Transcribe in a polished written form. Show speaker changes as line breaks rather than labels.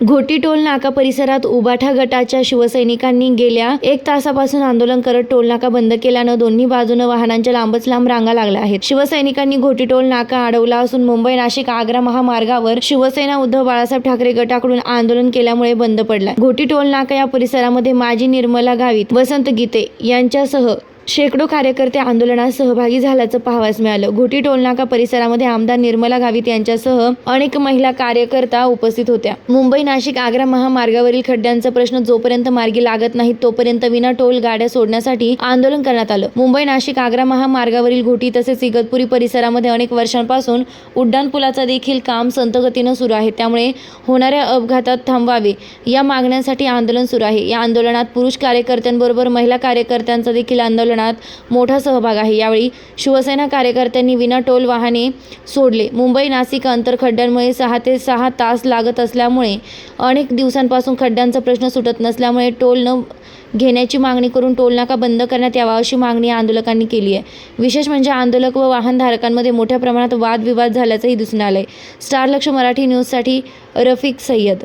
Ghoti toll नाका परिसरात उबाठा गटाच्या शिवसैनिकांनी गेल्या 1 तासापासून आंदोलन करत टोल नाका बंद केल्यानं दोन्ही बाजूनं वाहनांच्या लांबच लांब रांगा लागल्या आहेत. शिवसैनिकांनी घोटी टोल नाका अडवला असून मुंबई नाशिक आग्रा महामार्गावर शिवसेना उद्धव बाळासाहेब ठाकरे गटाकडून आंदोलन केल्यामुळे बंद पडलाय. घोटी टोल नाका या परिसरामध्ये माजी निर्मला गावित, वसंत गीते यांच्यासह शेकडो कार्यकर्ते आंदोलनात सहभागी झाल्याचं पाहावयास मिळालं. घोटी टोलनाका परिसरामध्ये आमदार निर्मला गावित यांच्यासह अनेक महिला कार्यकर्ता उपस्थित होत्या. मुंबई नाशिक आग्रा महामार्गावरील खड्ड्यांचा प्रश्न जोपर्यंत मार्गी लागत नाही तोपर्यंत विना टोल गाड्या सोडण्यासाठी आंदोलन करण्यात आलं. मुंबई नाशिक आग्रा महामार्गावरील घोटी तसेच इगतपुरी परिसरामध्ये अनेक वर्षांपासून उड्डाणपुलाचा देखील काम संथ गतीनं सुरू आहे. त्यामुळे होणाऱ्या अपघातात थांबवावे या मागण्यांसाठी आंदोलन सुरू आहे. या आंदोलनात पुरुष कार्यकर्त्यांबरोबर महिला कार्यकर्त्यांचा देखील आंदोलनात मोठा सहभाग आहे. यावेळी शिवसेना कार्यकर्त्यांनी विना टोल वाहने सोडले. मुंबई नाशिक अंतर खड्ड्यांमुळे 6 ते 6 तास लागत असल्यामुळे अनेक दिवसांपासून खड्ड्यांचा प्रश्न सुटत नसल्यामुळे टोल न घेण्याची मागणी करून टोलनाका बंद करण्यात यावा अशी मागणी आंदोलकांनी केली आहे. विशेष म्हणजे आंदोलक व वाहनधारकांमध्ये मोठ्या प्रमाणात वादविवाद झाल्याचंही दिसून आलंय. स्टार लक्ष मराठी न्यूजसाठी रफिक सय्यद.